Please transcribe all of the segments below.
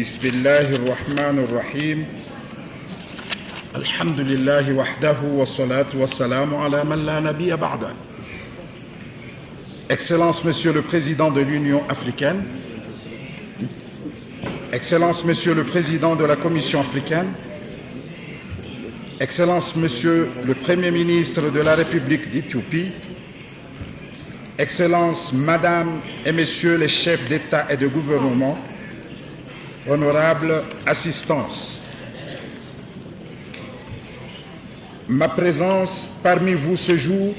بسم الله الرحمن الرحيم الحمد لله وحده والصلاة والسلام على من لا نبي بعده. Excellence Monsieur le Président de l'Union africaine, Excellence Monsieur le Président de la Commission africaine, Excellence Monsieur le Premier ministre de la République d'Éthiopie, Excellences Madame et Messieurs les chefs d'État et de gouvernement, honorable assistance. Ma présence parmi vous ce jour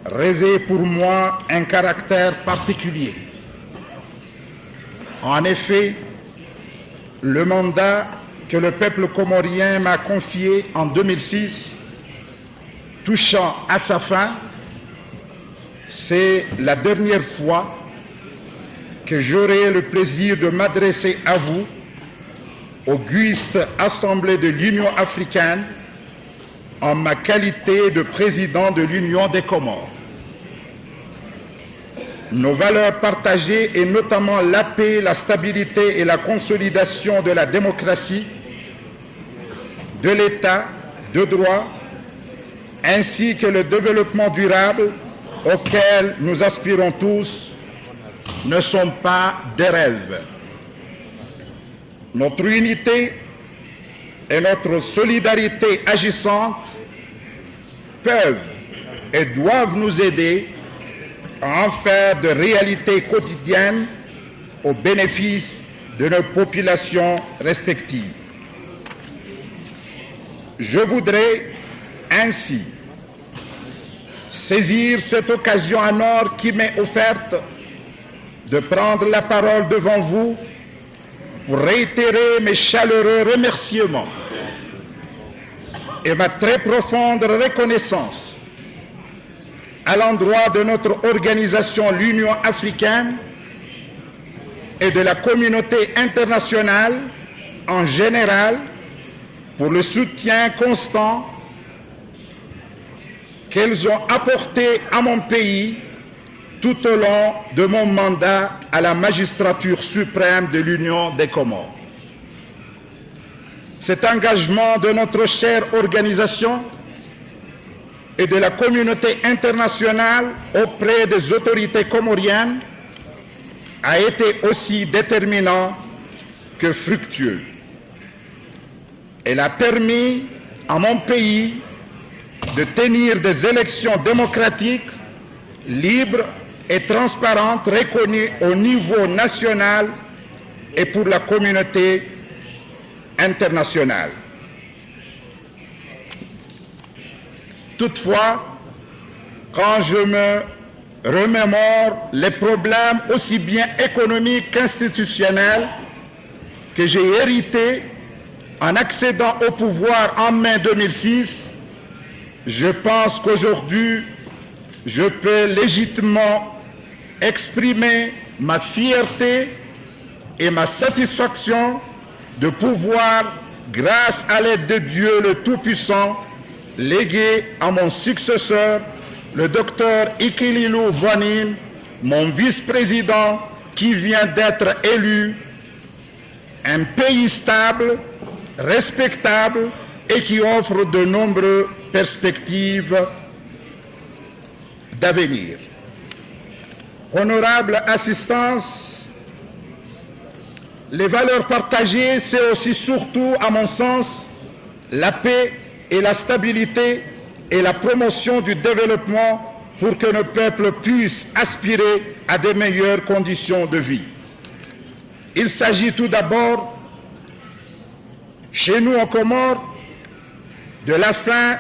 revêt pour moi un caractère particulier. En effet, le mandat que le peuple comorien m'a confié en 2006, touchant à sa fin, c'est la dernière fois que j'aurai le plaisir de m'adresser à vous, auguste Assemblée de l'Union africaine, en ma qualité de président de l'Union des Comores. Nos valeurs partagées, et notamment la paix, la stabilité et la consolidation de la démocratie, de l'État de droit, ainsi que le développement durable auquel nous aspirons tous, ne sont pas des rêves. Notre unité et notre solidarité agissante peuvent et doivent nous aider à en faire de réalités quotidiennes au bénéfice de nos populations respectives. Je voudrais ainsi saisir cette occasion en or qui m'est offerte de prendre la parole devant vous pour réitérer mes chaleureux remerciements et ma très profonde reconnaissance à l'endroit de notre organisation, l'Union africaine, et de la communauté internationale en général pour le soutien constant qu'elles ont apporté à mon pays tout au long de mon mandat à la magistrature suprême de l'Union des Comores. Cet engagement de notre chère organisation et de la communauté internationale auprès des autorités comoriennes a été aussi déterminant que fructueux. Elle a permis à mon pays de tenir des élections démocratiques, libres et transparentes, reconnues au niveau national et pour la communauté internationale. Toutefois, quand je me remémore les problèmes aussi bien économiques qu'institutionnels que j'ai hérités en accédant au pouvoir en mai 2006, je pense qu'aujourd'hui, je peux légitimement exprimer ma fierté et ma satisfaction de pouvoir, grâce à l'aide de Dieu le Tout-Puissant, léguer à mon successeur, le docteur Ikililou Vonin, mon vice-président qui vient d'être élu, un pays stable, respectable et qui offre de nombreuses perspectives d'avenir. Honorable assistance, les valeurs partagées, c'est aussi surtout, à mon sens, la paix et la stabilité et la promotion du développement pour que nos peuples puissent aspirer à de meilleures conditions de vie. Il s'agit tout d'abord, chez nous en Comores, de la fin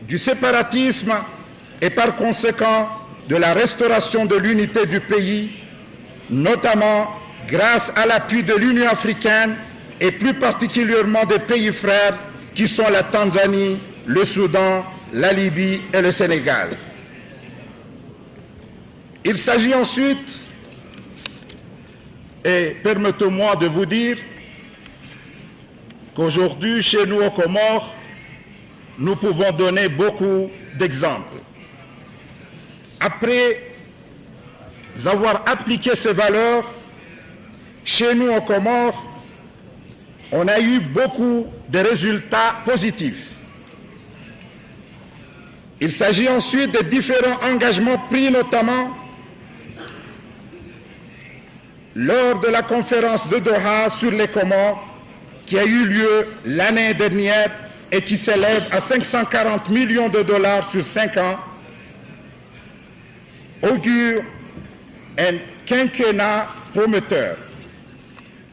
du séparatisme et par conséquent de la restauration de l'unité du pays, notamment grâce à l'appui de l'Union africaine et plus particulièrement des pays frères qui sont la Tanzanie, le Soudan, la Libye et le Sénégal. Il s'agit ensuite, et permettez-moi de vous dire qu'aujourd'hui, chez nous aux Comores, nous pouvons donner beaucoup d'exemples. Après avoir appliqué ces valeurs, chez nous aux Comores, on a eu beaucoup de résultats positifs. Il s'agit ensuite de différents engagements pris notamment lors de la conférence de Doha sur les Comores qui a eu lieu l'année dernière et qui s'élève à 540 millions de dollars sur 5 ans, augure un quinquennat prometteur.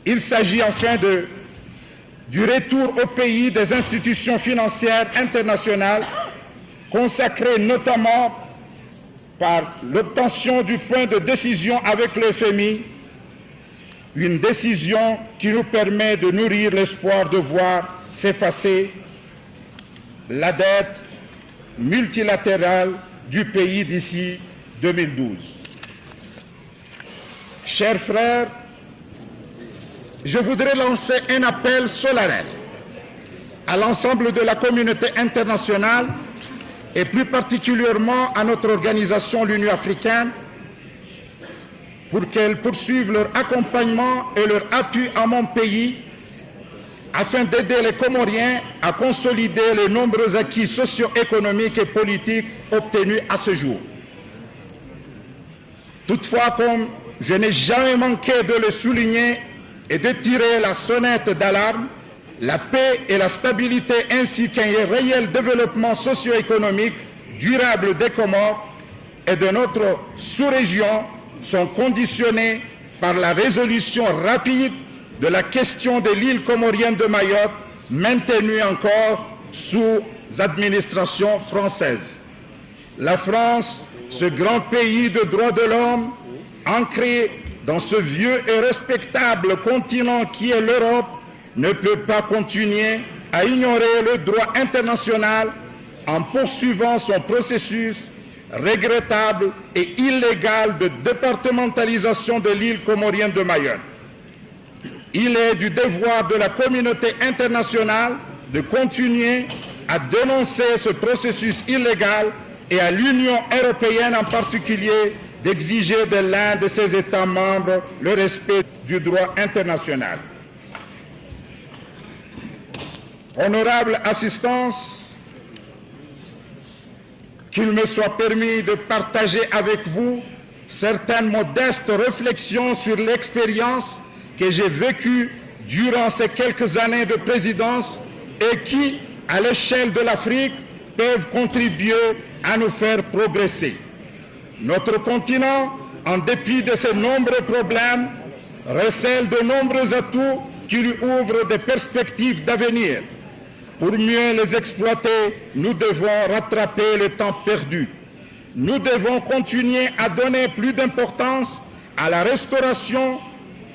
Il s'agit enfin du retour au pays des institutions financières internationales consacrées notamment par l'obtention du point de décision avec le FMI, une décision qui nous permet de nourrir l'espoir de voir s'effacer la dette multilatérale du pays d'ici 2012. Chers frères, je voudrais lancer un appel solennel à l'ensemble de la communauté internationale et plus particulièrement à notre organisation, l'Union africaine, pour qu'elles poursuivent leur accompagnement et leur appui à mon pays afin d'aider les Comoriens à consolider les nombreux acquis socio-économiques et politiques obtenus à ce jour. Toutefois, comme je n'ai jamais manqué de le souligner et de tirer la sonnette d'alarme, la paix et la stabilité ainsi qu'un réel développement socio-économique durable des Comores et de notre sous-région sont conditionnés par la résolution rapide de la question de l'île comorienne de Mayotte, maintenue encore sous administration française. La France, ce grand pays de droits de l'homme, ancré dans ce vieux et respectable continent qui est l'Europe, ne peut pas continuer à ignorer le droit international en poursuivant son processus regrettable et illégal de départementalisation de l'île comorienne de Mayotte. Il est du devoir de la communauté internationale de continuer à dénoncer ce processus illégal et à l'Union européenne en particulier d'exiger de l'un de ses États membres le respect du droit international. Honorable assistance, qu'il me soit permis de partager avec vous certaines modestes réflexions sur l'expérience que j'ai vécue durant ces quelques années de présidence et qui, à l'échelle de l'Afrique, peuvent contribuer à nous faire progresser. Notre continent, en dépit de ses nombreux problèmes, recèle de nombreux atouts qui lui ouvrent des perspectives d'avenir. Pour mieux les exploiter, nous devons rattraper le temps perdu. Nous devons continuer à donner plus d'importance à la restauration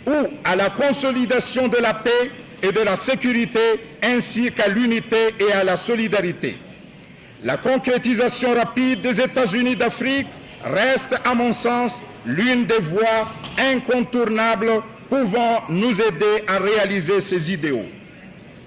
ou à la consolidation de la paix et de la sécurité, ainsi qu'à l'unité et à la solidarité. La concrétisation rapide des États-Unis d'Afrique reste, à mon sens, l'une des voies incontournables pouvant nous aider à réaliser ces idéaux.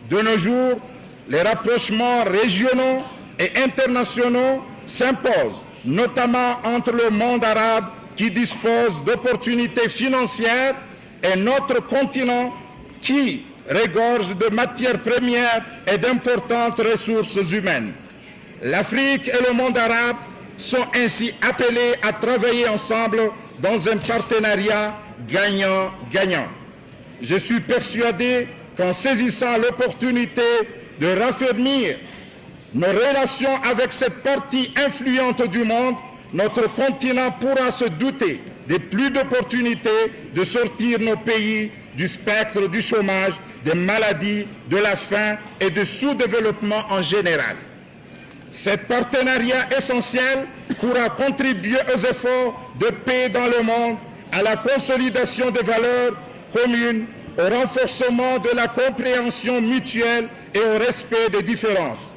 De nos jours, les rapprochements régionaux et internationaux s'imposent, notamment entre le monde arabe qui dispose d'opportunités financières et notre continent qui regorge de matières premières et d'importantes ressources humaines. L'Afrique et le monde arabe sont ainsi appelés à travailler ensemble dans un partenariat gagnant-gagnant. Je suis persuadé qu'en saisissant l'opportunité de raffermir nos relations avec cette partie influente du monde, notre continent pourra se doter de plus d'opportunités de sortir nos pays du spectre du chômage, des maladies, de la faim et du sous-développement en général. Cet partenariat essentiel pourra contribuer aux efforts de paix dans le monde, à la consolidation des valeurs communes, au renforcement de la compréhension mutuelle et au respect des différences.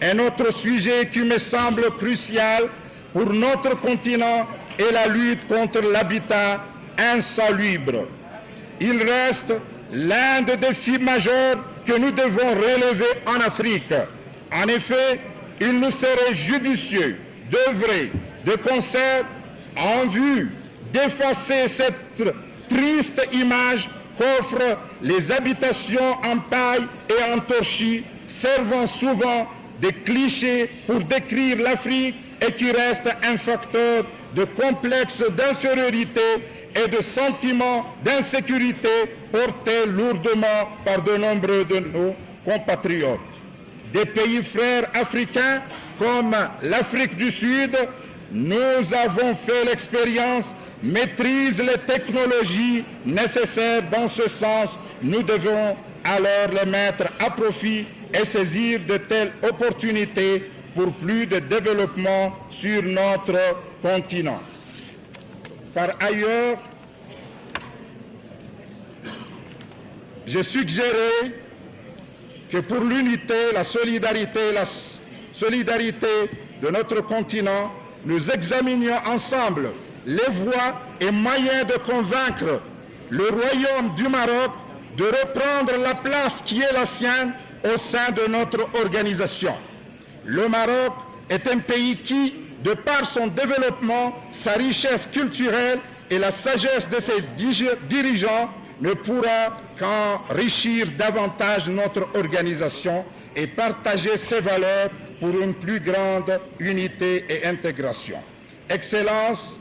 Un autre sujet qui me semble crucial pour notre continent est la lutte contre l'habitat insalubre. Il reste l'un des défis majeurs que nous devons relever en Afrique. En effet, il nous serait judicieux d'œuvrer de concert en vue d'effacer cette triste image qu'offrent les habitations en paille et en torchis, servant souvent de clichés pour décrire l'Afrique et qui reste un facteur de complexe d'infériorité et de sentiment d'insécurité porté lourdement par de nombreux de nos compatriotes. Des pays frères africains comme l'Afrique du Sud, nous avons fait l'expérience, maîtrisent les technologies nécessaires dans ce sens. Nous devons alors les mettre à profit et saisir de telles opportunités pour plus de développement sur notre continent. Par ailleurs, j'ai suggéré que pour l'unité, la solidarité de notre continent, nous examinions ensemble les voies et moyens de convaincre le Royaume du Maroc de reprendre la place qui est la sienne au sein de notre organisation. Le Maroc est un pays qui, de par son développement, sa richesse culturelle et la sagesse de ses dirigeants, ne pourra qu'enrichir davantage notre organisation et partager ses valeurs pour une plus grande unité et intégration. Excellence,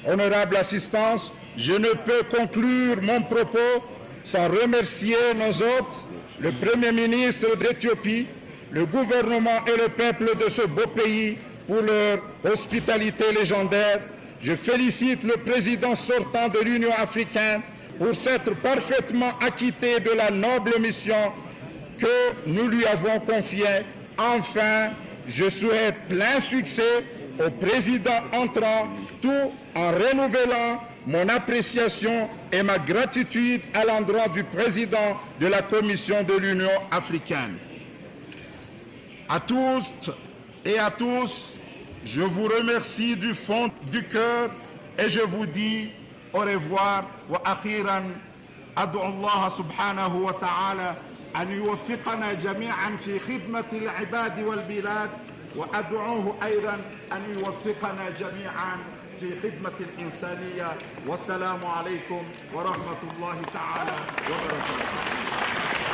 honorable assistance, je ne peux conclure mon propos sans remercier nos hôtes, le Premier ministre d'Éthiopie, le gouvernement et le peuple de ce beau pays pour leur hospitalité légendaire. Je félicite le président sortant de l'Union africaine pour s'être parfaitement acquitté de la noble mission que nous lui avons confiée. Enfin, je souhaite plein succès au président entrant, tout en renouvelant mon appréciation et ma gratitude à l'endroit du président de la Commission de l'Union africaine. À toutes et à tous, je vous remercie du fond du cœur et je vous dis au revoir. Wa akhiran ad'u Allah subhanahu wa ta'ala an yuwaffiqana jami'an fi khidmati al-ibad wal bilad wa ad'uhu aydan an yuwaffiqana jami'an في خدمة الإنسانية والسلام عليكم ورحمة الله تعالى وبركاته.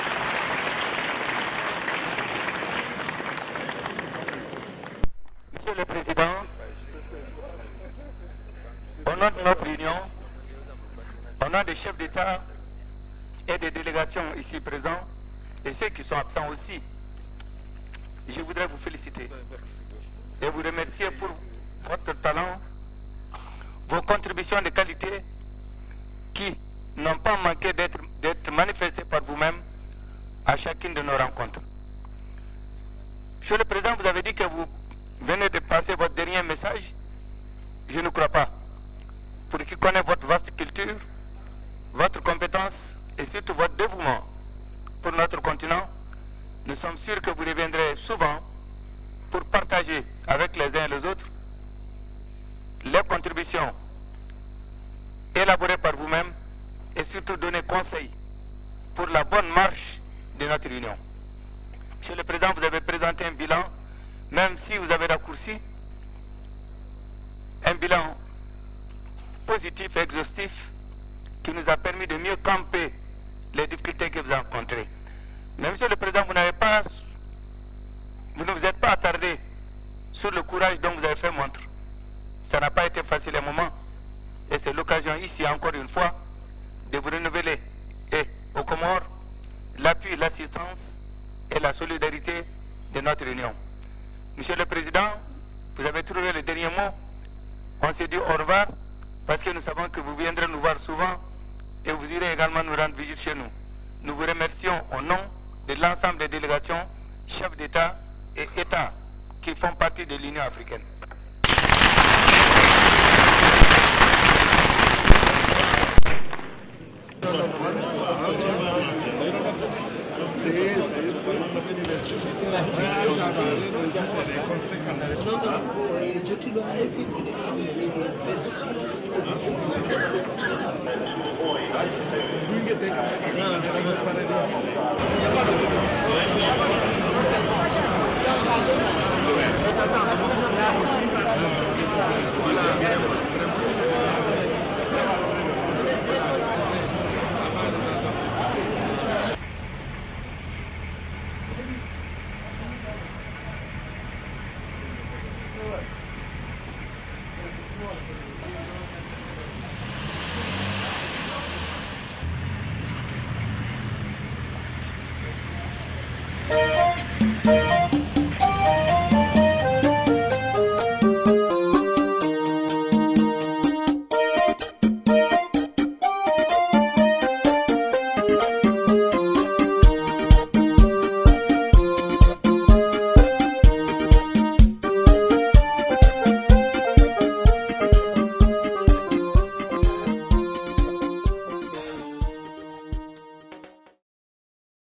Monsieur le Président, au nom de notre union, au nom des chefs d'État et des délégations ici présents et ceux qui sont absents aussi, je voudrais vous féliciter et vous remercier pour votre talent, vos contributions de qualité qui n'ont pas manqué d'être manifestées par vous-même à chacune de nos rencontres. Monsieur le Président, vous avez dit que vous venez de passer votre dernier message. Je ne crois pas. Pour qui connaît votre vaste culture, votre compétence et surtout votre dévouement pour notre continent, nous sommes sûrs que vous reviendrez souvent pour partager avec les uns et les autres les contributions élaborées par vous-même et surtout donner conseil pour la bonne marche de notre union. Monsieur le Président, vous avez présenté un bilan, même si vous avez raccourci, un bilan positif et exhaustif qui nous a permis de mieux camper les difficultés que vous avez rencontrées. Mais Monsieur le Président, vous ne vous êtes pas attardé sur le courage dont vous avez fait montre. Ça n'a pas été facile un moment et c'est l'occasion ici encore une fois de vous renouveler et aux Comores l'appui, l'assistance et la solidarité de notre union. Monsieur le Président, vous avez trouvé le dernier mot. On s'est dit au revoir parce que nous savons que vous viendrez nous voir souvent et vous irez également nous rendre visite chez nous. Nous vous remercions au nom de l'ensemble des délégations, chefs d'État et États qui font partie de l'Union africaine. Gracias.